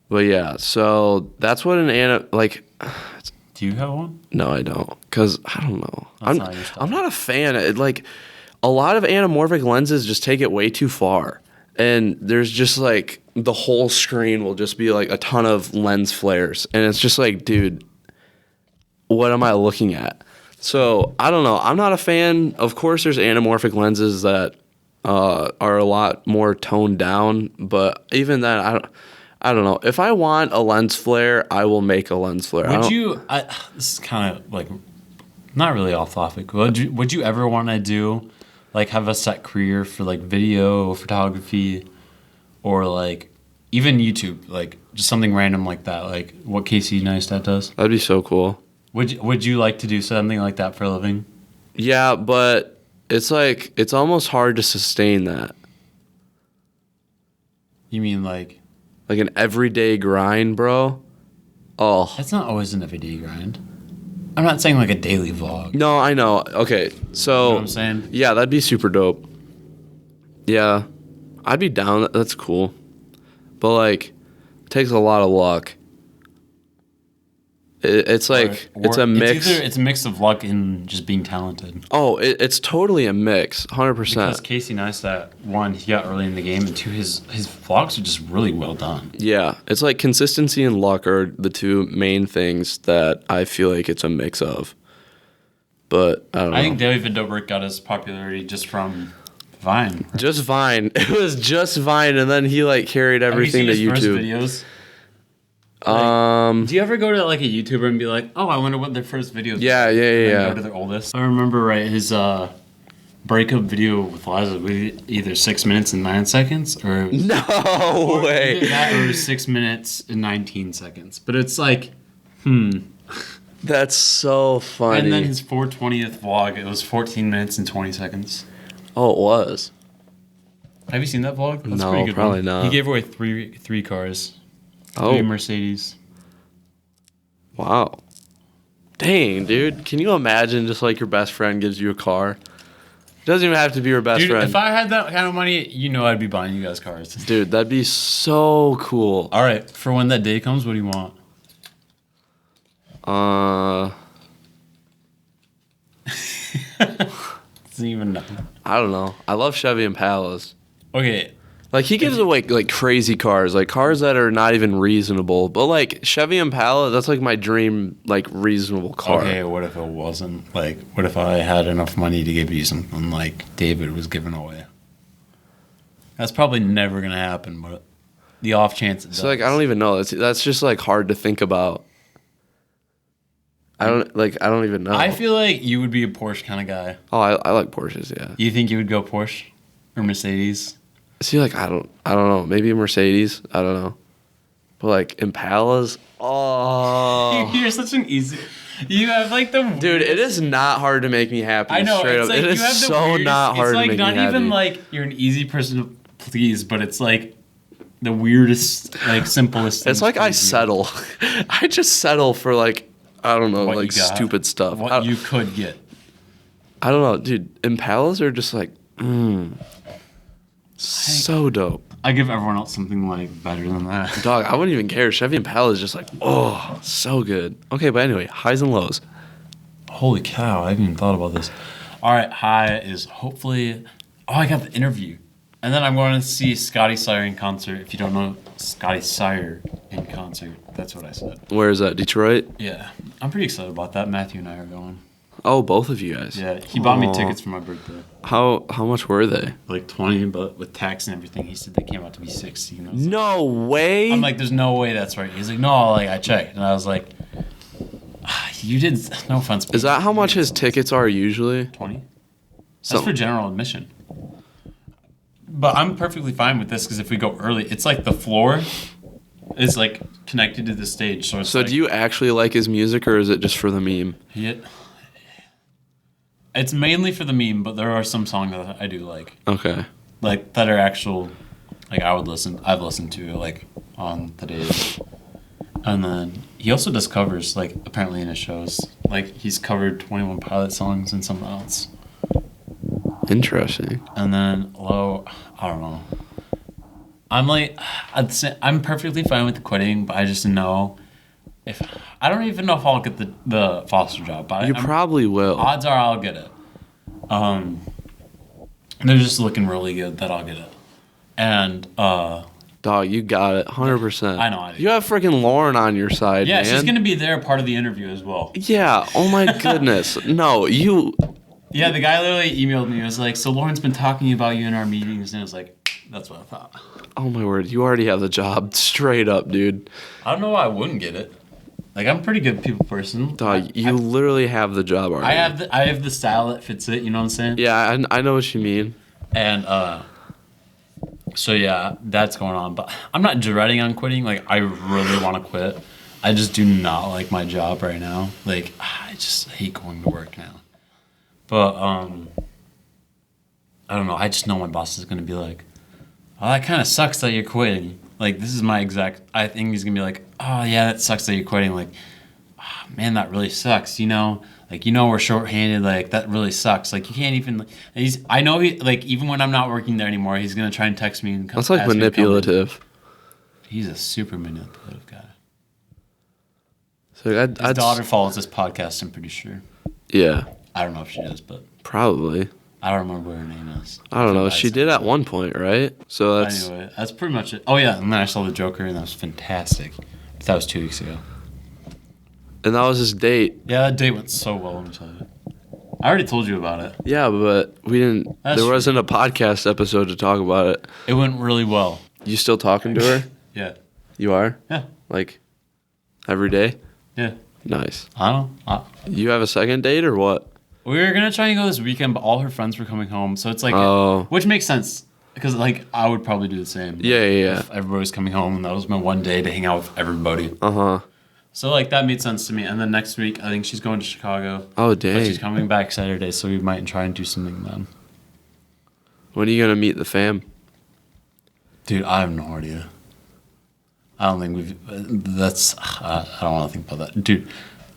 But yeah, so that's what like. Do you have one? No, I don't. Cause I don't know. That's not your style. I'm not a fan. Like a lot of anamorphic lenses just take it way too far. And there's just like the whole screen will just be like a ton of lens flares. And it's just like, dude, what am I looking at? So I don't know. I'm not a fan. Of course, there's anamorphic lenses that are a lot more toned down. But even then, I don't know. If I want a lens flare, I will make a lens flare. This is kind of like not really off topic. Would you ever want to do like have a set career for like video photography or like even YouTube, like just something random like that, like what Casey Neistat does? That'd be so cool. Would you like to do something like that for a living? Yeah, but it's like it's almost hard to sustain that. You mean like an everyday grind, bro? Oh. That's not always an everyday grind. I'm not saying like a daily vlog. No, I know. Okay, so You know what I'm saying? Yeah, that'd be super dope. Yeah, I'd be down. That's cool, but like, it takes a lot of luck. It's like it's a mix. It's a mix of luck and just being talented. Oh, it's totally a mix, 100%. Because Casey Neistat, one, he got early in the game, and two, his vlogs are just really well done. Yeah, it's like consistency and luck are the two main things that I feel like it's a mix of. But I don't know. I think David Dobrik got his popularity just from Vine. Right? Just Vine. It was just Vine, and then he like carried everything Have you to seen YouTube. his first videos? Like, do you ever go to like a YouTuber and be like, "Oh, I wonder what their first videos"? Yeah, were? yeah, And then yeah. Go to their oldest. I remember right his breakup video with Liza was either 6 minutes and 9 seconds, or it was, No way. either that or 6 minutes and 19 seconds. But it's like, That's so funny. And then his 420th vlog, it was 14 minutes and 20 seconds. Oh, it was. Have you seen that vlog? That's No, a pretty good probably one. not. He gave away three cars. Oh. 3 Mercedes. Wow. Dang, dude. Can you imagine just like your best friend gives you a car? It doesn't even have to be your best Dude, friend. if I had that kind of money, you know I'd be buying you guys cars. Dude, that'd be so cool. All right, for when that day comes, what do you want? Doesn't even know. I don't know. I love Chevy Impalas. Okay, Like he gives away like crazy cars, like cars that are not even reasonable. But like Chevy Impala, that's like my dream, like reasonable car. okay, what if it wasn't? Like, what if I had enough money to give you something like David was giving away? That's probably never gonna happen, but the off chance it does. So like I don't even know. That's just like hard to think about. I don't even know. I feel like you would be a Porsche kind of guy. Oh, I like Porsches. Yeah. You think you would go Porsche or Mercedes? See, like I don't know. Maybe a Mercedes. I don't know. But like Impalas. Oh. You're such an easy. You have like the Dude, it is not hard to make me happy. I know. Straight It's up. like It you is have the so weirdest, not hard it's like to make not me happy. even like you're an easy person to please, but it's like the weirdest, like simplest. It's thing like to I please you. settle. I just settle for like I don't know, What like you got, stupid stuff. What you could get. I don't know, dude. Impalas are just like, so dope. I give everyone else something like better than that. Dog, I wouldn't even care. Chevy Impala is just like, oh, so good. Okay, but anyway, highs and lows. Holy cow! I haven't even thought about this. All right, high is hopefully. Oh, I got the interview, and then I'm going to see Scotty Sire in concert. If you don't know Scotty Sire in concert, that's what I said. Where is that? Detroit? Yeah, I'm pretty excited about that. Matthew and I are going. Oh, both of you guys. Yeah, he bought me Aw. tickets for my birthday. How much were they? Like 20, but with tax and everything, he said they came out to be 60. And I was like, No way. I'm like, there's no way that's right. He's like, no, like I checked, and I was like, you did. No offense. Is that how much his tickets are usually? 20? That's So- for general admission. But I'm perfectly fine with this because if we go early, it's like the floor is like connected to the stage. So it's So like, do you actually like his music, or is it just for the meme? It's mainly for the meme, but there are some songs that I do like. Okay. Like that are actual, like I've listened to like on the days. And then he also does covers, like apparently in his shows. Like he's covered 21 Pilot songs and something else. Interesting. And then low, I don't know. I'm like, I'm perfectly fine with quitting, but I just know if I don't even know if I'll get the foster job. But You probably will. odds are I'll get it. They're just looking really good that I'll get it. And Dog, you got it, 100%. I know I do. You have freaking Lauren on your side, yeah, man. she's gonna be there part of the interview as well. Yeah. Oh my goodness. No, you. Yeah, the guy literally emailed me. He was like, "So Lauren's been talking about you in our meetings," and I was like, "That's what I thought." Oh my word, you already have the job, straight up, dude. I don't know why I wouldn't get it. Like I'm a pretty good people person. Dog, you literally have the job already. I have the style that fits it. You know what I'm saying? Yeah, I know what you mean. And so yeah, that's going on. But I'm not dreading on quitting. Like I really want to quit. I just do not like my job right now. Like I just hate going to work now. But I don't know. I just know my boss is gonna be like, "Oh, that kind of sucks that you're quitting." Like this is my exact. I think he's gonna be like, "Oh yeah, that sucks that you're quitting." Like, oh, man, that really sucks. You know, like we're shorthanded. Like that really sucks. Like you can't even. I know he like even when I'm not working there anymore, he's gonna try and text me and. That's like ask me to come in. manipulative. He's a super manipulative guy. So His daughter follows this podcast. I'm pretty sure. Yeah, I don't know if she does, but probably. I don't remember what her name is. I don't know. She did at one point, right? So that's Anyway, that's pretty much it. Oh yeah, and then I saw the Joker, and that was fantastic. But that was 2 weeks ago. and that was his date. Yeah, that date went so well. Let me tell you. I already told you about it. Yeah, but we didn't. That's there wasn't a podcast episode to talk about it. It went really well. You still talking to her? Yeah. You are? Yeah. Like every day? Yeah. Nice. I don't know. You have a second date or what? We were gonna try and go this weekend, but all her friends were coming home, so it's like, Oh. which makes sense because like I would probably do the same. Yeah. If everybody was coming home, and that was my one day to hang out with everybody. Uh huh. So like that made sense to me. And then next week, I think she's going to Chicago. Oh But dang. she's coming back Saturday, so we might try and do something then. When are you gonna meet the fam? Dude, I have no idea. I don't think we've. That's. I don't want to think about that, dude.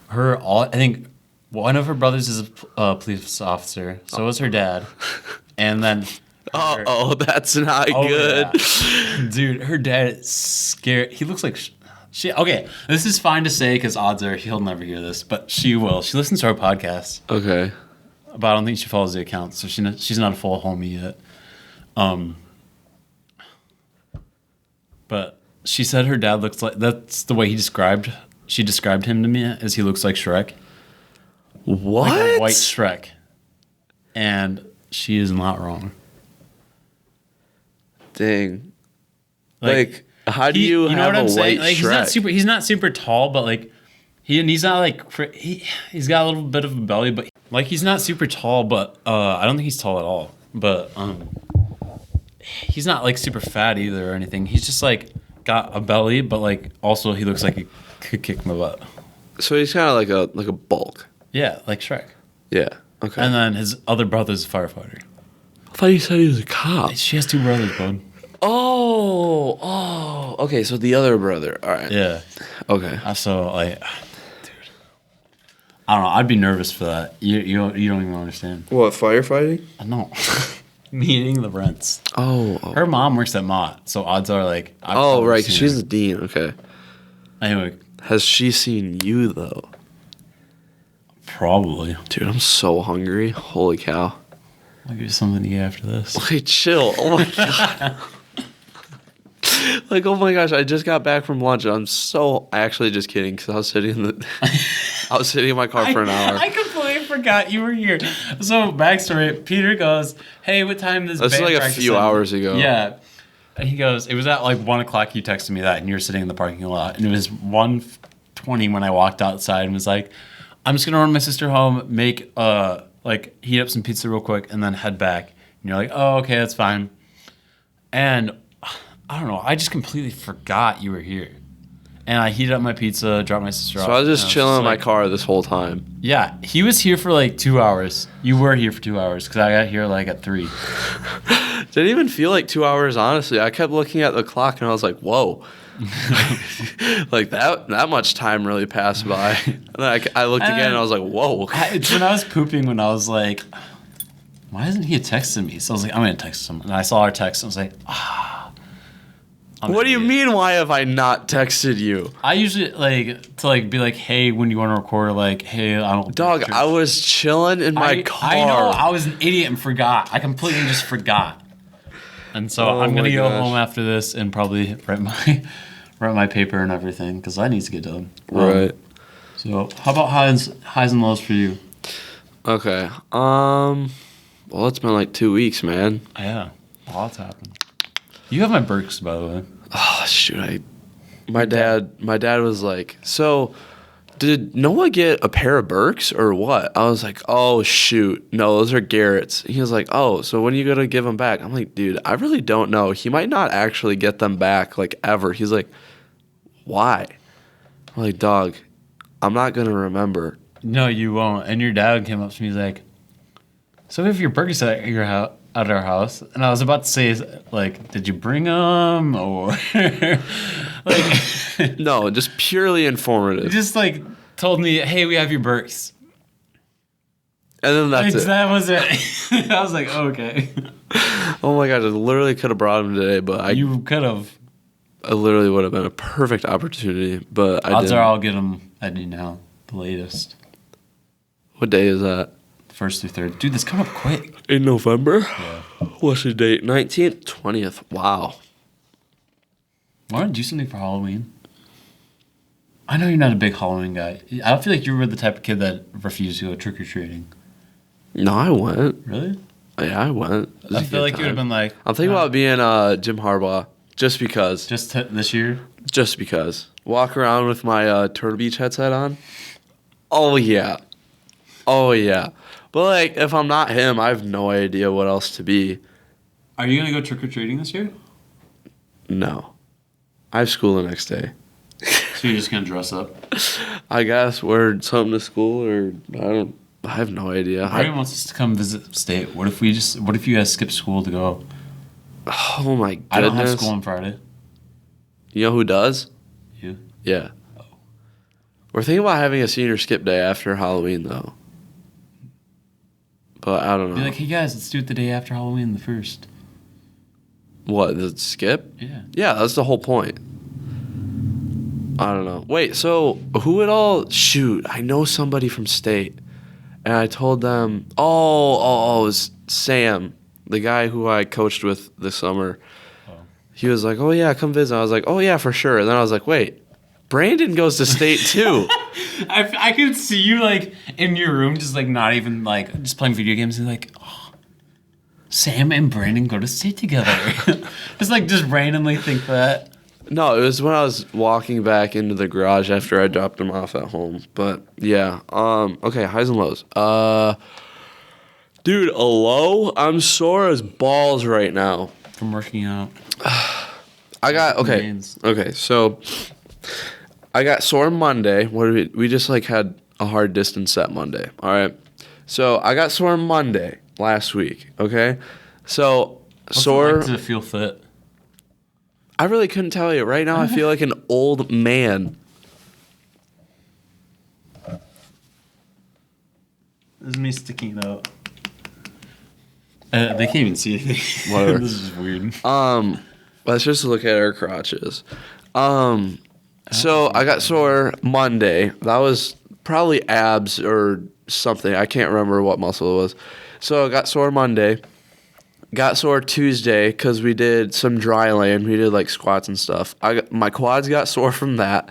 I think one of her brothers is a police officer. So is her dad, and then. Oh, that's not good. Yeah. Dude, her dad is scared. He looks like. Okay, this is fine to say because odds are he'll never hear this, but she will. She listens to our podcast, Okay. but I don't think she follows the account, so she's not a full homie yet. But she said her dad looks like that's the way she described him to me as he looks like Shrek. What? Like a white Shrek. And she is not wrong. Dang. Like how do he- you know have what I'm a saying? white Like, Shrek? he's not super tall, but like he's not like he's got a little bit of a belly, but like he's not super tall, but I don't think he's tall at all. But he's not like super fat either or anything. He's just like got a belly, but like also he looks like he could kick my butt. So he's kind of like a bulk. Yeah, like Shrek. Yeah. Okay. And then his other brother's a firefighter. I thought you said he was a cop. She has two brothers, bud. Oh. Okay. So the other brother. All right. Yeah. Okay. So like, dude, I don't know. I'd be nervous for that. You don't even understand. What, firefighting? No, meeting the rents. Oh. Her mom works at Mott, so odds are like. I've Oh, probably right. 'Cause seen she's her. the dean. Okay. Anyway, Has she seen you though? probably. Dude, I'm so hungry. Holy cow. I'll give you something to eat after this. Wait, chill. Oh my god. Like, oh my gosh, I just got back from lunch. Actually just kidding, because I was sitting in my car for an hour. I completely forgot you were here. So backstory: Peter goes, "Hey, what time is?" This is band like a practice few end?" hours ago. Yeah. And he goes, it was at like 1 o'clock. You texted me that, and you were sitting in the parking lot. And it was 1:20 when I walked outside and was like, I'm just gonna run my sister home, make heat up some pizza real quick, and then head back. And you're like, oh, okay, that's fine. And I don't know, I just completely forgot you were here. and I heated up my pizza, dropped my sister off. So I was just chilling in my like, car this whole time. Yeah, he was here for like 2 hours. You were here for 2 hours because I got here like at 3. Didn't even feel like 2 hours, honestly. I kept looking at the clock and I was like, whoa. Like that much time really passed by. And then I looked again and I was like, whoa. It's when I was pooping when I was like, why hasn't he texted me? So I was like, I'm going to text him. And I saw our text and I was like, What do you mean, why have I not texted you? I usually be like, hey, when you want to record, like, hey, I don't. Dog, I was chilling in my car. I know, I was an idiot and forgot. I completely just forgot. And so I'm going to go home after this and probably write my paper and everything because I need to get done. Right. So how about highs and lows for you? Okay. Well, it's been like 2 weeks, man. Yeah, a lot's happened. You have my Berks, by the way. Oh shoot! My dad was like, "So, did Noah get a pair of Berks or what?" I was like, "Oh shoot, no, those are Garrett's." He was like, "Oh, so when are you gonna give them back?" I'm like, "Dude, I really don't know. He might not actually get them back like ever." He's like, "Why?" I'm like, "Dog, I'm not gonna remember." No, you won't. And your dad came up to me, he's like, "So if your Berks at your house?" At our house, and I was about to say, like, did you bring them or like? No, just purely informative. Just like told me, hey, we have your Berks, and then that's it. That was it. I was like, okay. Oh my god, I literally could have brought him today, but you could have. I literally would have been a perfect opportunity, but I odds didn't. are I'll get them at now, the latest. What day is that? 1st through 3rd. Dude, this coming up quick. In November? Yeah. What's the date? 19th? 20th. Wow. Want to do something for Halloween? I know you're not a big Halloween guy. I don't feel like you were the type of kid that refused to go trick-or-treating. No, I went. Really? Yeah, I went. I feel like you would have been like... I'm thinking about being Jim Harbaugh. Just because. This year? Just because. Walk around with my Turtle Beach headset on. Oh, yeah. Oh, yeah. But, like, if I'm not him, I have no idea what else to be. Are you going to go trick-or-treating this year? No. I have school the next day. So you're just going to dress up? I guess. Wear something to school or I have no idea. Brian wants us to come visit state. What if you guys skip school to go? Oh, my goodness. I don't have school on Friday. You know who does? You? Yeah. Oh. We're thinking about having a senior skip day after Halloween, though. But I don't know. Be like, hey guys, let's do it the day after Halloween, the 1st. What, the skip? Yeah. Yeah, that's the whole point. I don't know. Wait, so who would all... Shoot, I know somebody from state. And I told them... Oh, it was Sam, the guy who I coached with this summer. Oh. He was like, oh yeah, come visit. I was like, oh yeah, for sure. And then I was like, wait, Brandon goes to state too. I could see you like in your room, just like not even like just playing video games, and like, oh, Sam and Brandon go to state together. just randomly think that. No, it was when I was walking back into the garage after I dropped him off at home. But yeah, okay, highs and lows. Dude, a low. I'm sore as balls right now from working out. Okay, so. I got sore Monday. We just like had a hard distance set Monday. All right. So I got sore Monday last week. Okay. So What's it like to feel fit? I really couldn't tell you. Right now I feel like an old man. This is me sticking out. They can't even see anything. Whatever. This is weird. Let's just look at our crotches. So I got sore Monday. That was probably abs or something. I can't remember what muscle it was. So I got sore Monday. Got sore Tuesday because we did some dry land. We did like squats and stuff. My quads got sore from that.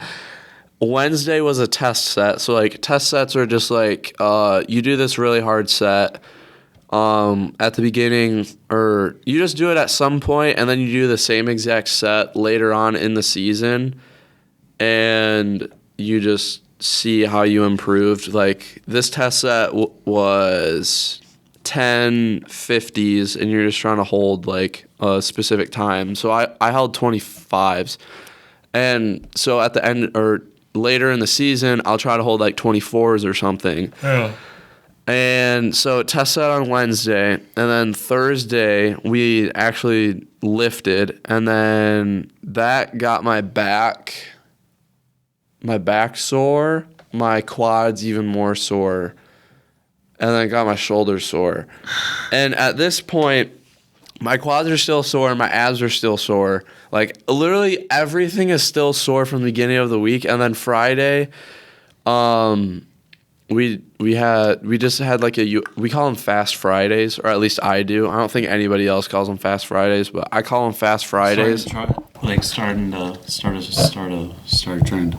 Wednesday was a test set. So like test sets are just like you do this really hard set at the beginning, or you just do it at some point and then you do the same exact set later on in the season. And you just see how you improved. Like, this test set was 10 50s, and you're just trying to hold, like, a specific time. So I held 25s. And so at the end or later in the season, I'll try to hold like 24s or something. Yeah. And so it tested out on Wednesday, and then Thursday we actually lifted, and then that got my back sore, my quads even more sore, and then got my shoulders sore. And at this point, my quads are still sore, my abs are still sore. Like literally everything is still sore from the beginning of the week, and then Friday, we just had like we call them Fast Fridays, or at least I do. I don't think anybody else calls them Fast Fridays, but I call them Fast Fridays. Starting to start a trend.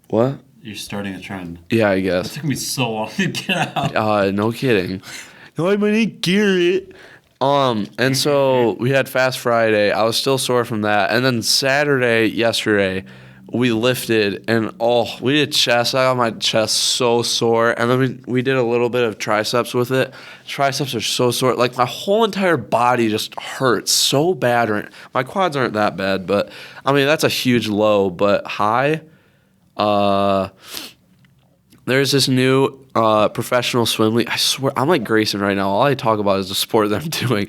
What? You're starting a trend. Yeah, I It guess. took me so long to get out. No kidding. Hi, my name's Garrett. And so we had Fast Friday. I was still sore from that, and then yesterday, we lifted, and we did chest. I got my chest so sore, and then we did a little bit of triceps with it. Triceps are so sore. Like, my whole entire body just hurts so bad. My quads aren't that bad, but, I mean, that's a huge low. But high, there's this new professional swim league. I swear, I'm like Grayson right now. All I talk about is the sport that I'm doing.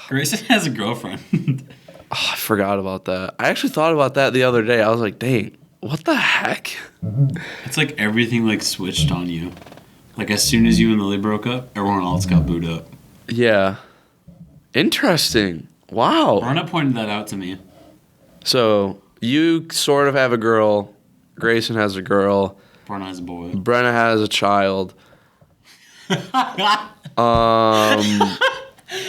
Grayson has a girlfriend. I forgot about that. I actually thought about that the other day. I was like, dang, what the heck? It's like everything like switched on you. Like as soon as you and Lily broke up, everyone else got booed up. Yeah. Interesting. Wow. Ronna pointed that out to me. So you sort of have a girl. Grayson has a girl. Brenna has a boy. Brenna has a child.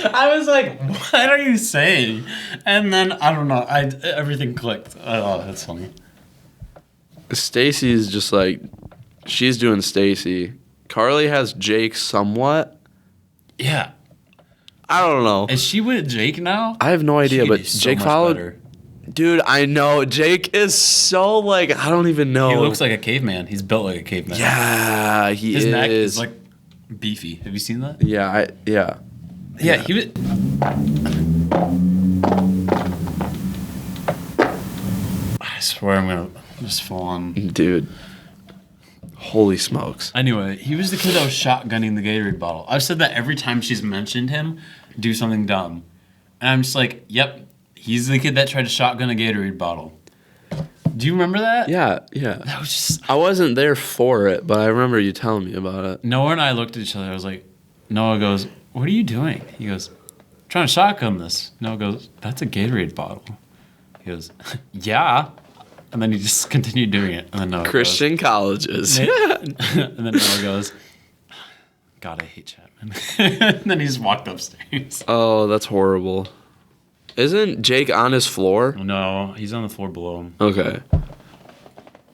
I was like, what are you saying? And then, I don't know, everything clicked. Oh, that's funny. Stacy's just like, she's doing Stacy. Carly has Jake somewhat. Yeah. I don't know. Is she with Jake now? I have no idea, She could but be so Jake much followed. better. Dude, I know. Jake is so like, I don't even know. He looks like a caveman. He's built like a caveman. Yeah, he His is. neck is like beefy. Have you seen that? Yeah, yeah. Yeah, he was. I swear I'm gonna just fall on. Dude. Holy smokes. Anyway, he was the kid that was shotgunning the Gatorade bottle. I've said that every time she's mentioned him, do something dumb. And I'm just like, yep, he's the kid that tried to shotgun a Gatorade bottle. Do you remember that? Yeah. That was just. I wasn't there for it, but I remember you telling me about it. Noah and I looked at each other. I was like, Noah goes, what are you doing? He goes, I'm trying to shotgun this. Noah goes, that's a Gatorade bottle. He goes, yeah. And then he just continued doing it. And then Noah Christian colleges. goes, and then Noah goes, God, I hate Chapman. And then he just walked upstairs. Oh, that's horrible. Isn't Jake on his floor? No, he's on the floor below him. Okay.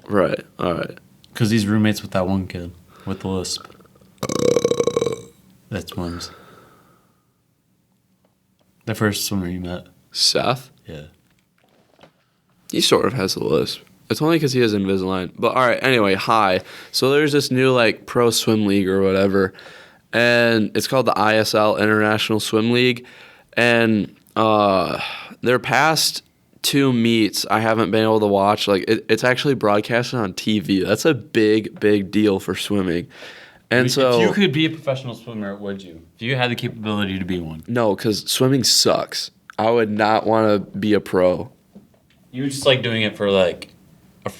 Right. All right. Because he's roommates with that one kid with the lisp. That swims. The first swimmer you met. Seth? Yeah. He sort of has a lisp. It's only because he has Invisalign. But all right, anyway, hi. So there's this new like pro swim league or whatever, and it's called the ISL International Swim League, and their past two meets I haven't been able to watch. Like it's actually broadcasted on TV. That's a big deal for swimming. And so if you could be a professional swimmer, would you? If you had the capability to be one. No, because swimming sucks. I would not want to be a pro. You would just like doing it for like a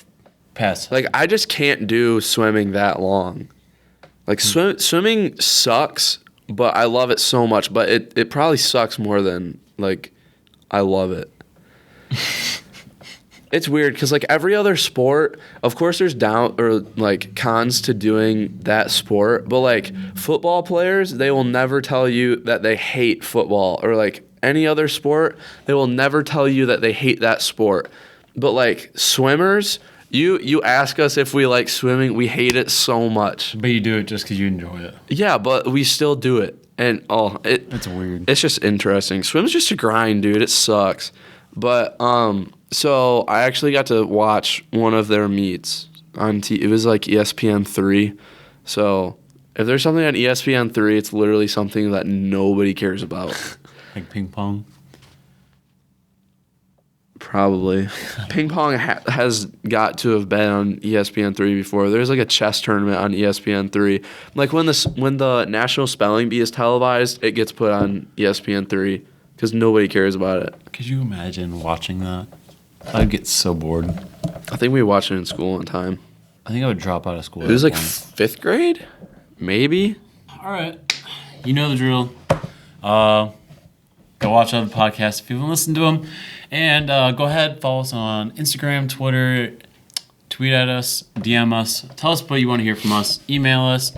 pass. Like I just can't do swimming that long. Like swimming sucks, but I love it so much. But it probably sucks more than like I love it. It's weird because like every other sport, of course there's down or like cons to doing that sport, but like football players, they will never tell you that they hate football, or like any other sport, they will never tell you that they hate that sport. But like swimmers, you ask us if we like swimming, we hate it so much. But you do it just because you enjoy it. Yeah, but we still do it. And It's weird. It's just interesting. Swim's just a grind, dude. It sucks. But so I actually got to watch one of their meets on it was like ESPN3. So if there's something on ESPN3, it's literally something that nobody cares about. Like ping pong. Probably. Ping pong has got to have been on ESPN3 before. There's like a chess tournament on ESPN3. Like when the National Spelling Bee is televised, it gets put on ESPN3 because nobody cares about it. Could you imagine watching that? I'd get so bored. I think we watched it in school one time. I think I would drop out of school. It was like 5th grade? Maybe? All right. You know the drill. Go watch other podcasts if you haven't listened to them. And go ahead, follow us on Instagram, Twitter, tweet at us, DM us, tell us what you want to hear from us, email us,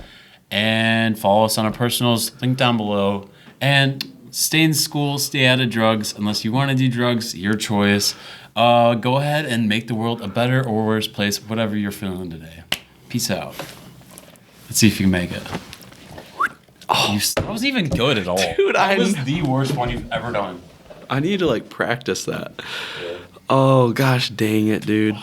and follow us on our personals, link down below. And stay in school, stay out of drugs. Unless you want to do drugs, your choice. Go ahead and make the world a better or worse place, whatever you're feeling today. Peace out. Let's see if you can make it. Oh, that wasn't even good at all. Dude, that was the worst one you've ever done. I need to like practice that. Oh gosh, dang it, dude.